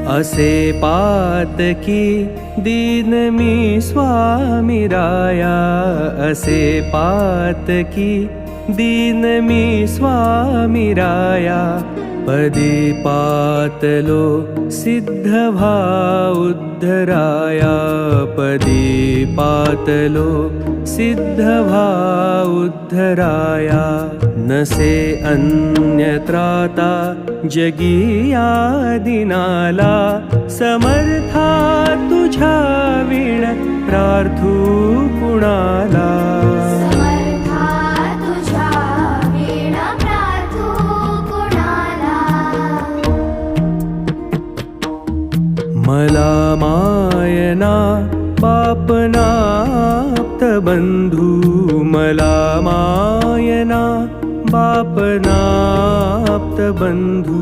असे पातकी दीन मी स्वामी राया, असे पातकी दीन मी स्वामी राया। पदी पातलो सिद्ध भा उद्धराया, पदी पातलो सिद्ध भा उद्धराया। नसे अन्यत्राता जगिया दिनाला, समर्था तुझ्या विण प्रार्थू कुणाला। मला मायना बापनाप्त बंधू, मला मायना बापनाप्त बंधू।